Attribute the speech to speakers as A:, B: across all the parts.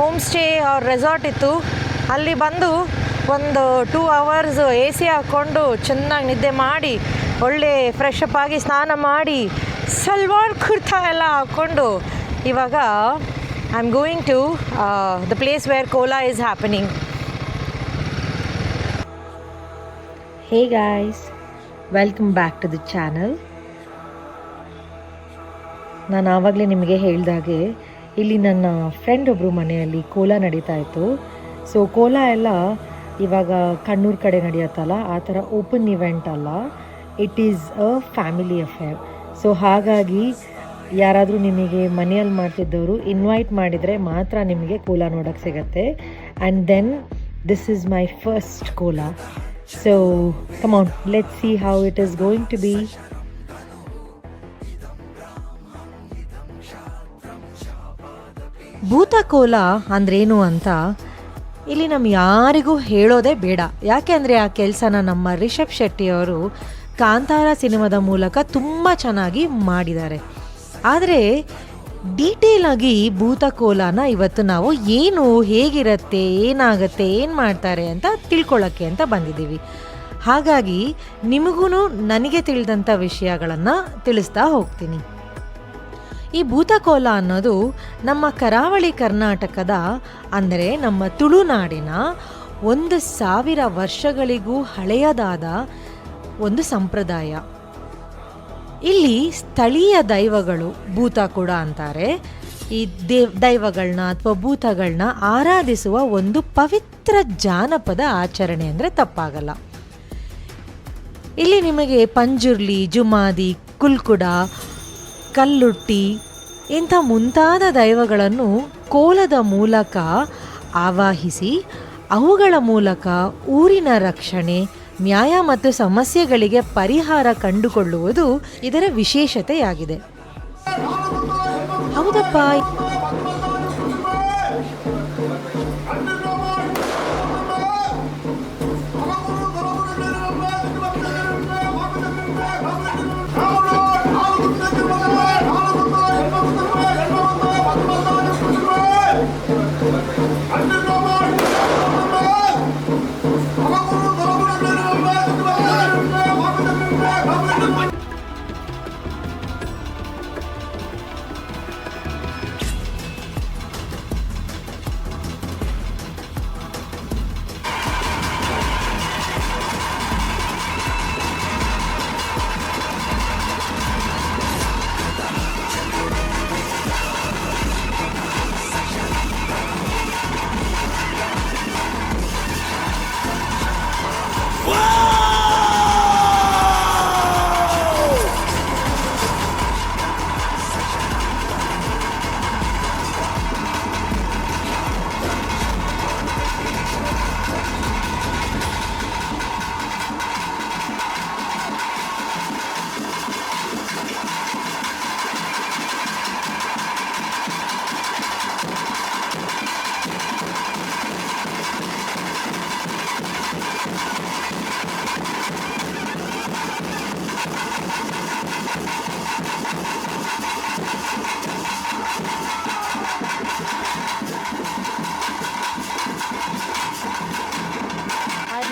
A: Home stay ಅವ್ರ resort ಇತ್ತು. ಅಲ್ಲಿ ಬಂದು ಒಂದು 2 hours ಎ ಸಿ ಹಾಕ್ಕೊಂಡು ಚೆನ್ನಾಗಿ ನಿದ್ದೆ ಮಾಡಿ, ಒಳ್ಳೆ ಫ್ರೆಶ್ ಅಪ್ ಆಗಿ ಸ್ನಾನ ಮಾಡಿ ಸಲ್ವಾರ್ ಕುರ್ತಾ ಎಲ್ಲ ಹಾಕ್ಕೊಂಡು ಇವಾಗ I am going to the place where kola is happening. Hey guys, welcome back to the channel. ನಾನು ಆವಾಗಲೇ ನಿಮಗೆ ಹೇಳಿದಾಗೆ ಇಲ್ಲಿ ನನ್ನ ಫ್ರೆಂಡ್ ಒಬ್ಬರು ಮನೆಯಲ್ಲಿ ಕೋಲಾ ನಡೀತಾ ಇತ್ತು. ಸೊ ಕೋಲಾ ಎಲ್ಲ ಇವಾಗ ಕಣ್ಣೂರು ಕಡೆ ನಡೆಯುತ್ತಲ್ಲ, ಆ ಥರ ಓಪನ್ ಇವೆಂಟ್ ಅಲ್ಲ, it is a family affair. So ಹಾಗಾಗಿ ಯಾರಾದರೂ ನಿಮಗೆ ಮನೆಯಲ್ಲಿ ಮಾಡ್ತಿದ್ದವರು ಇನ್ವೈಟ್ ಮಾಡಿದರೆ ಮಾತ್ರ ನಿಮಗೆ ಕೋಲಾ ನೋಡೋಕ್ಕೆ ಸಿಗುತ್ತೆ. And then this is my first kola. So come on, let's see how it is going to be. Bhuta Kola ಅಂದ್ರೇನು ಅಂತ ಇಲ್ಲಿ ಯಾರಿಗೂ ಹೇಳೋದೇ ಬೇಡ. ಯಾಕೆ ಅಂದರೆ ಆ ಕೆಲಸನ ನಮ್ಮ ರಿಷಬ್ ಶೆಟ್ಟಿಯವರು ಕಾಂತಾರ ಸಿನಿಮಾದ ಮೂಲಕ ತುಂಬ ಚೆನ್ನಾಗಿ ಮಾಡಿದ್ದಾರೆ. ಆದರೆ ಡೀಟೇಲಾಗಿ ಭೂತ ಕೋಲಾನ ಇವತ್ತು ನಾವು ಏನು, ಹೇಗಿರುತ್ತೆ, ಏನಾಗುತ್ತೆ, ಏನು ಮಾಡ್ತಾರೆ ಅಂತ ತಿಳ್ಕೊಳ್ಳೋಕ್ಕೆ ಅಂತ ಬಂದಿದ್ದೀವಿ. ಹಾಗಾಗಿ ನಿಮಗೂ ನನಗೆ ತಿಳಿದಂಥ ವಿಷಯಗಳನ್ನು ತಿಳಿಸ್ತಾ ಹೋಗ್ತೀನಿ. ಈ ಭೂತಕೋಲಾ ಅನ್ನೋದು ನಮ್ಮ ಕರಾವಳಿ ಕರ್ನಾಟಕದ, ಅಂದರೆ ನಮ್ಮ ತುಳುನಾಡಿನ 1000 ವರ್ಷಗಳಿಗೂ ಹಳೆಯದಾದ ಒಂದು ಸಂಪ್ರದಾಯ. ಇಲ್ಲಿ ಸ್ಥಳೀಯ ದೈವಗಳು, ಭೂತ ಕೂಡ ಅಂತಾರೆ, ಈ ದೈವಗಳನ್ನ ಅಥವಾ ಭೂತಗಳನ್ನ ಆರಾಧಿಸುವ ಒಂದು ಪವಿತ್ರ ಜಾನಪದ ಆಚರಣೆ ಅಂದರೆ ತಪ್ಪಾಗಲ್ಲ. ಇಲ್ಲಿ ನಿಮಗೆ ಪಂಜುರ್ಲಿ, ಜುಮಾದಿ, ಕುಲ್ಕುಡ, ಕಲ್ಲುಟ್ಟಿ ಇಂಥ ಮುಂತಾದ ದೈವಗಳನ್ನು ಕೋಲದ ಮೂಲಕ ಆವಾಹಿಸಿ ಅವುಗಳ ಮೂಲಕ ಊರಿನ ರಕ್ಷಣೆ, ನ್ಯಾಯ ಮತ್ತು ಸಮಸ್ಯೆಗಳಿಗೆ ಪರಿಹಾರ ಕಂಡುಕೊಳ್ಳುವುದು ಇದರ ವಿಶೇಷತೆಯಾಗಿದೆ. ಹೌದಪ್ಪ,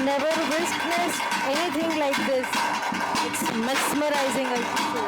A: never witnessed anything like this. It's mesmerizing, I think so.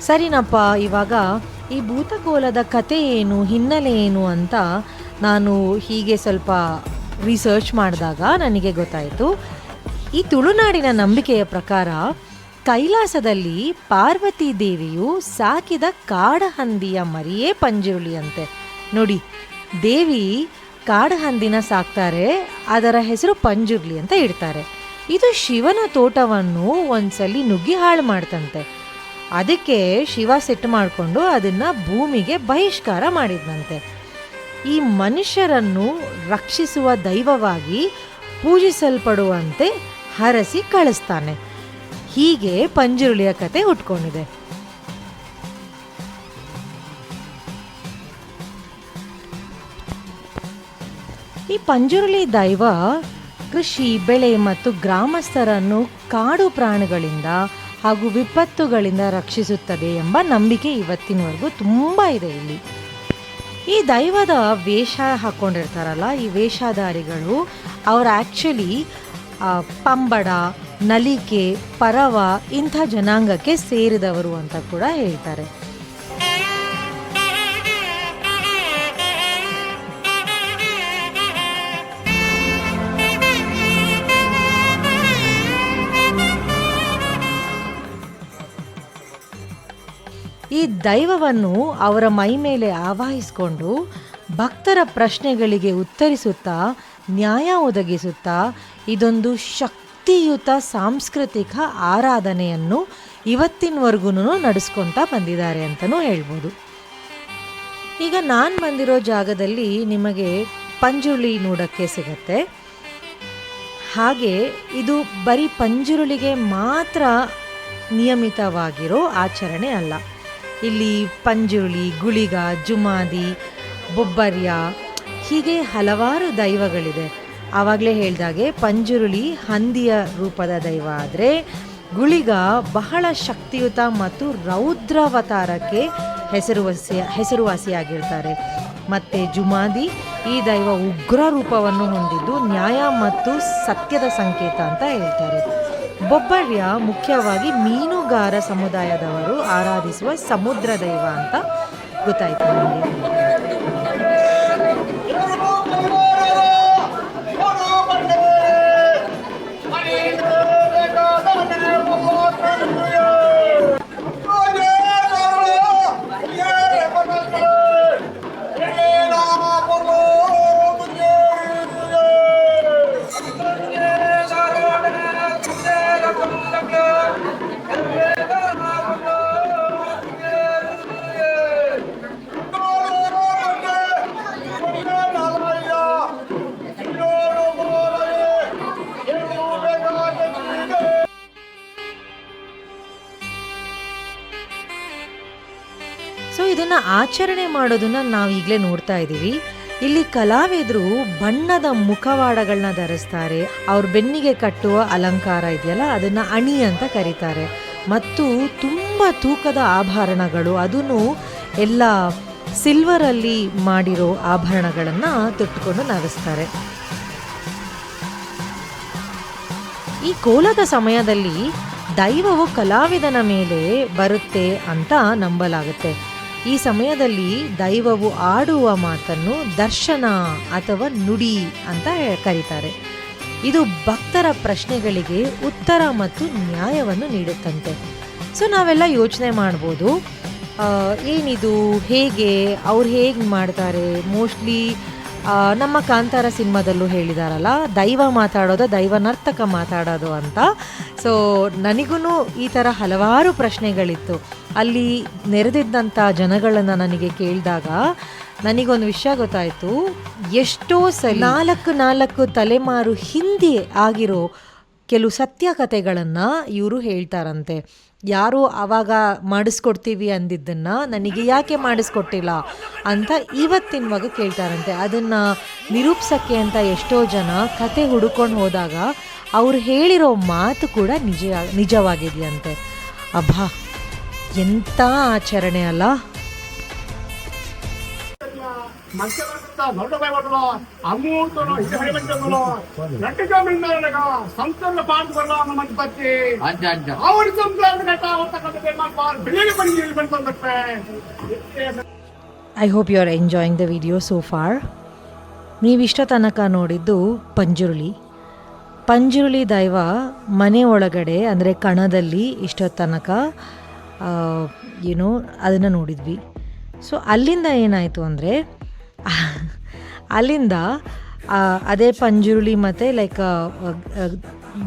A: ಸರಿನಪ್ಪ, ಇವಾಗ ಈ ಭೂತಕೋಲದ ಕತೆ ಏನು, ಹಿನ್ನೆಲೆ ಏನು ಅಂತ ನಾನು ಹೀಗೆ ಸ್ವಲ್ಪ ರಿಸರ್ಚ್ ಮಾಡಿದಾಗ ನನಗೆ ಗೊತ್ತಾಯಿತು. ಈ ತುಳುನಾಡಿನ ನಂಬಿಕೆಯ ಪ್ರಕಾರ ಕೈಲಾಸದಲ್ಲಿ ಪಾರ್ವತಿ ದೇವಿಯು ಸಾಕಿದ ಕಾಡಹಂದಿಯ ಮರಿಯೇ ಪಂಜುರುಳಿಯಂತೆ. ನೋಡಿ, ದೇವಿ ಕಾಡಹಂದಿನ ಸಾಕ್ತಾರೆ, ಅದರ ಹೆಸರು ಪಂಜುರ್ಲಿ ಅಂತ ಇಡ್ತಾರೆ. ಇದು ಶಿವನ ತೋಟವನ್ನು ಒಂದ್ಸಲಿ ನುಗ್ಗಿ ಹಾಳು ಮಾಡ್ತಂತೆ. ಅದಕ್ಕೆ ಶಿವ ಸಿಟ್ಟು ಮಾಡಿಕೊಂಡು ಅದನ್ನು ಭೂಮಿಗೆ ಬಹಿಷ್ಕಾರ ಮಾಡಿದ್ನಂತೆ. ಈ ಮನುಷ್ಯರನ್ನು ರಕ್ಷಿಸುವ ದೈವವಾಗಿ ಪೂಜಿಸಲ್ಪಡುವಂತೆ ಹರಸಿ ಕಳಿಸ್ತಾನೆ. ಹೀಗೆ ಪಂಜುರುಳಿಯ ಕತೆ ಹುಟ್ಕೊಂಡಿದೆ. ಈ ಪಂಜುರುಳಿ ದೈವ ಕೃಷಿ, ಬೆಳೆ ಮತ್ತು ಗ್ರಾಮಸ್ಥರನ್ನು ಕಾಡು ಪ್ರಾಣಿಗಳಿಂದ ಹಾಗೂ ವಿಪತ್ತುಗಳಿಂದ ರಕ್ಷಿಸುತ್ತದೆ ಎಂಬ ನಂಬಿಕೆ ಇವತ್ತಿನವರೆಗೂ ತುಂಬ ಇದೆ ಇಲ್ಲಿ. ಈ ದೈವದ ವೇಷ ಹಾಕ್ಕೊಂಡಿರ್ತಾರಲ್ಲ, ಈ ವೇಷಧಾರಿಗಳು ಅವರು ಆ್ಯಕ್ಚುಲಿ ಪಂಬಡ, ನಲಿಕೆ, ಪರವ ಇಂಥ ಜನಾಂಗಕ್ಕೆ ಸೇರಿದವರು ಅಂತ ಕೂಡ ಹೇಳ್ತಾರೆ. ಈ ದೈವವನ್ನು ಅವರ ಮೈ ಮೇಲೆ ಆವಾಹಿಸಿಕೊಂಡು ಭಕ್ತರ ಪ್ರಶ್ನೆಗಳಿಗೆ ಉತ್ತರಿಸುತ್ತಾ, ನ್ಯಾಯ ಒದಗಿಸುತ್ತಾ ಇದೊಂದು ಶಕ್ತಿಯುತ ಸಾಂಸ್ಕೃತಿಕ ಆರಾಧನೆಯನ್ನು ಇವತ್ತಿನವರೆಗೂ ನಡೆಸ್ಕೊತಾ ಬಂದಿದ್ದಾರೆ ಅಂತಲೂ ಹೇಳ್ಬೋದು. ಈಗ ನಾನು ಬಂದಿರೋ ಜಾಗದಲ್ಲಿ ನಿಮಗೆ ಪಂಜುರುಳಿ ನೋಡೋಕ್ಕೆ ಸಿಗತ್ತೆ. ಹಾಗೆ ಇದು ಬರೀ ಪಂಜುರುಳಿಗೆ ಮಾತ್ರ ನಿಯಮಿತವಾಗಿರೋ ಆಚರಣೆ ಅಲ್ಲ. ಇಲ್ಲಿ ಪಂಜುರುಳಿ, ಗುಳಿಗ, ಜುಮಾದಿ, ಬೊಬ್ಬರ್ಯ ಹೀಗೆ ಹಲವಾರು ದೈವಗಳಿದೆ. ಆವಾಗಲೇ ಹೇಳ್ದಾಗೆ ಪಂಜುರುಳಿ ಹಂದಿಯ ರೂಪದ ದೈವ ಆದರೆ ಗುಳಿಗ ಬಹಳ ಶಕ್ತಿಯುತ ಮತ್ತು ರೌದ್ರಾವತಾರಕ್ಕೆ ಹೆಸರುವಾಸಿಯಾಗಿರ್ತಾರೆ. ಮತ್ತು ಜುಮಾದಿ ಈ ದೈವ ಉಗ್ರ ರೂಪವನ್ನು ಹೊಂದಿದ್ದು ನ್ಯಾಯ ಮತ್ತು ಸತ್ಯದ ಸಂಕೇತ ಅಂತ ಹೇಳ್ತಾರೆ. ಬೊಬ್ಬರ್ಯ ಮುಖ್ಯವಾಗಿ ಮೀನುಗಾರ ಸಮುದಾಯದವರು ಆರಾಧಿಸುವ ಸಮುದ್ರ ದೈವ ಅಂತ ಗೊತ್ತಾಯಿತು ನನಗೆ. ಸೊ ಇದನ್ನು ಆಚರಣೆ ಮಾಡೋದನ್ನ ನಾವು ಈಗಲೇ ನೋಡ್ತಾ ಇದ್ದೀವಿ. ಇಲ್ಲಿ ಕಲಾವಿದರು ಬಣ್ಣದ ಮುಖವಾಡಗಳನ್ನ ಧರಿಸ್ತಾರೆ. ಅವ್ರ ಬೆನ್ನಿಗೆ ಕಟ್ಟುವ ಅಲಂಕಾರ ಇದೆಯಲ್ಲ, ಅದನ್ನು ಅಣಿ ಅಂತ ಕರೀತಾರೆ. ಮತ್ತು ತುಂಬ ತೂಕದ ಆಭರಣಗಳು, ಅದನ್ನು ಎಲ್ಲ ಸಿಲ್ವರಲ್ಲಿ ಮಾಡಿರೋ ಆಭರಣಗಳನ್ನು ತೊಟ್ಟುಕೊಂಡು ನಗಿಸ್ತಾರೆ. ಈ ಕೋಲದ ಸಮಯದಲ್ಲಿ ದೈವವು ಕಲಾವಿದನ ಮೇಲೆ ಬರುತ್ತೆ ಅಂತ ನಂಬಲಾಗುತ್ತೆ. ಈ ಸಮಯದಲ್ಲಿ ದೈವವು ಆಡುವ ಮಾತನ್ನು ದರ್ಶನ ಅಥವಾ ನುಡಿ ಅಂತ ಕರೀತಾರೆ. ಇದು ಭಕ್ತರ ಪ್ರಶ್ನೆಗಳಿಗೆ ಉತ್ತರ ಮತ್ತು ನ್ಯಾಯವನ್ನು ನೀಡುತ್ತಂತೆ. ಸೊ ನಾವೆಲ್ಲ ಯೋಚನೆ ಮಾಡ್ಬೋದು, ಏನಿದು, ಹೇಗೆ ಅವ್ರು ಹೇಗೆ ಮಾಡ್ತಾರೆ. ಮೋಸ್ಟ್ಲಿ ನಮ್ಮ ಕಾಂತಾರ ಸಿನಿಮಾದಲ್ಲೂ ಹೇಳಿದಾರಲ್ಲ, ದೈವ ಮಾತಾಡೋದು, ದೈವ ನರ್ತಕ ಮಾತಾಡೋದು ಅಂತ. ಸೊ ನನಗೂ ಈ ಥರ ಹಲವಾರು ಪ್ರಶ್ನೆಗಳಿತ್ತು. ಅಲ್ಲಿ ನೆರೆದಿದ್ದಂಥ ಜನಗಳನ್ನು ನನಗೆ ಕೇಳಿದಾಗ ನನಗೊಂದು ವಿಷಯ ಗೊತ್ತಾಯಿತು. ಎಷ್ಟೋ ಸಲ ನಾಲ್ಕು ತಲೆಮಾರು ಹಿಂದೆ ಆಗಿರೋ ಕೆಲವು ಸತ್ಯಕಥೆಗಳನ್ನು ಇವರು ಹೇಳ್ತಾರಂತೆ. ಯಾರೋ ಆವಾಗ ಮಾಡಿಸ್ಕೊಡ್ತೀವಿ ಅಂದಿದ್ದನ್ನು ನನಗೆ ಯಾಕೆ ಮಾಡಿಸ್ಕೊಟ್ಟಿಲ್ಲ ಅಂತ ಇವತ್ತಿನವಾಗ ಕೇಳ್ತಾರಂತೆ. ಅದನ್ನು ನಿರೂಪಿಸೋಕ್ಕೆ ಅಂತ ಎಷ್ಟೋ ಜನ ಕತೆ ಹುಡುಕೊಂಡು ಹೋದಾಗ ಅವ್ರು ಹೇಳಿರೋ ಮಾತು ಕೂಡ ನಿಜವಾಗಿದೆಯಂತೆ. ಅಬ್ಬಾ, ಎಂಥ ಆಚರಣೆ ಅಲ್ಲ.
B: ದೊಡ್ಡ ಬಟ್ಟಲು ಅಮೂರ್ತನು ಇದು ಹರಿಮಂಚನು ನಟ್ಟಿಕ ಮಿಂದರಗ ಸಂತನ ಪಾಂಡ್ ಬರಲ ನಮ್ಮಂತ ಪತ್ತಿ ಅವರ ಸಂಸಾರ ಕಟ್ಟ ಅವತಕದ ಬೇಮಾರ್ ಬಿಳಿಗೆ ಬಂದಿ ಬಂತಂದಪ್ಪೆ.
A: I hope you are enjoying the video so far. ನೀವಿಷ್ಟ ತನಕ ನೋಡಿದ್ದು ಪಂಜುರುಳಿ ದೈವ ಮನೆ ಒಳಗಡೆ ಅಂದರೆ ಕಣದಲ್ಲಿ ಇಷ್ಟೊತ್ತು ತನಕ ಅದನ್ನು ನೋಡಿದ್ವಿ. ಸೊ ಅಲ್ಲಿಂದ ಏನಾಯಿತು ಅಂದರೆ ಅಲ್ಲಿಂದ ಅದೇ ಪಂಜುರುಳಿ ಮತ್ತು ಲೈಕ್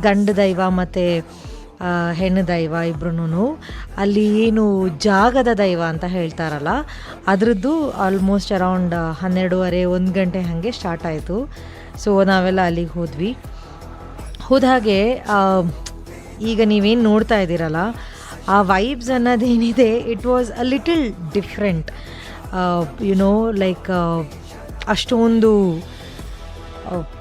A: ಗಂಡ ದೈವ ಮತ್ತು ಹೆಣ್ಣು ದೈವ ಇಬ್ರು ಅಲ್ಲಿ ಏನು ಜಾಗದ ದೈವ ಅಂತ ಹೇಳ್ತಾರಲ್ಲ ಅದರದ್ದು ಆಲ್ಮೋಸ್ಟ್ ಅರೌಂಡ್ 12:30-1 ಗಂಟೆ ಹಾಗೆ ಸ್ಟಾರ್ಟ್ ಆಯಿತು. ಸೊ ನಾವೆಲ್ಲ ಅಲ್ಲಿಗೆ ಹೋದಾಗೆ ಈಗ ನೀವೇನು ನೋಡ್ತಾ ಇದ್ದೀರಲ್ಲ ಆ ವೈಬ್ಸ್ ಅನ್ನೋದೇನಿದೆ it was a little different. Like ಅಷ್ಟೊಂದು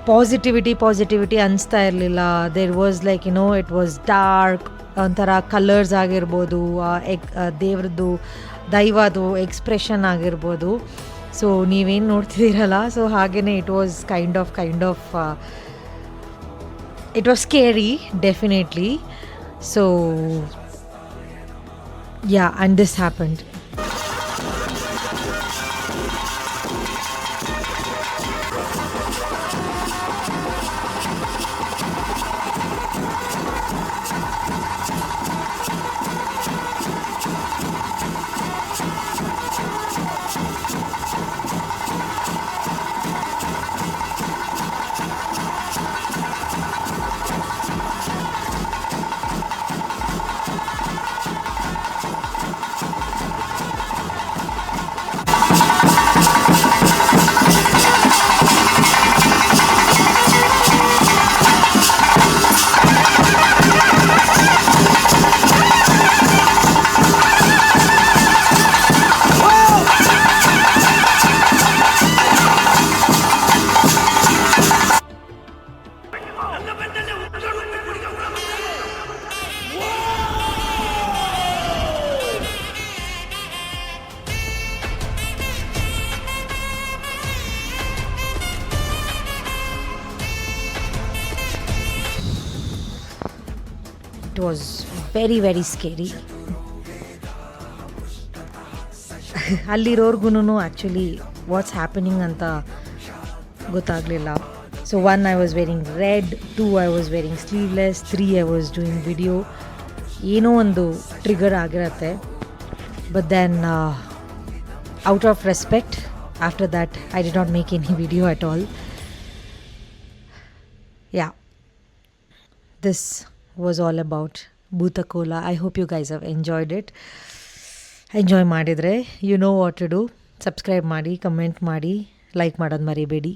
A: ಪಾಸಿಟಿವಿಟಿ ಅನಿಸ್ತಾ ಇರಲಿಲ್ಲ. There was like it was dark, ಒಂಥರ ಕಲರ್ಸ್ ಆಗಿರ್ಬೋದು, ದೇವ್ರದ್ದು ದೈವದು ಎಕ್ಸ್ಪ್ರೆಷನ್ ಆಗಿರ್ಬೋದು. ಸೊ ನೀವೇನು ನೋಡ್ತಿದ್ದೀರಲ್ಲ ಸೊ ಹಾಗೆಯೇ it was kind of it was scary, definitely. So yeah, and this happened. It was very, very scary. ಅಲ್ಲಿರೋರ್ಗು ಆ್ಯಕ್ಚುಲಿ ವಾಟ್ಸ್ ಹ್ಯಾಪನಿಂಗ್ ಅಂತ ಗೊತ್ತಾಗಲಿಲ್ಲ. So 1 I was wearing red, 2 I was wearing sleeveless, 3 I was doing video. ಏನೋ ಒಂದು trigger ಆಗಿರತ್ತೆ. But then out of respect after that I did not make any video at all. Yeah, this was all about Bhutakola. I hope you guys have enjoyed it. Enjoy ಮಾಡಿದರೆ you know what to do. Subscribe ಮಾಡಿ, comment ಮಾಡಿ, like ಮಾಡೋದು ಮರಿಬೇಡಿ.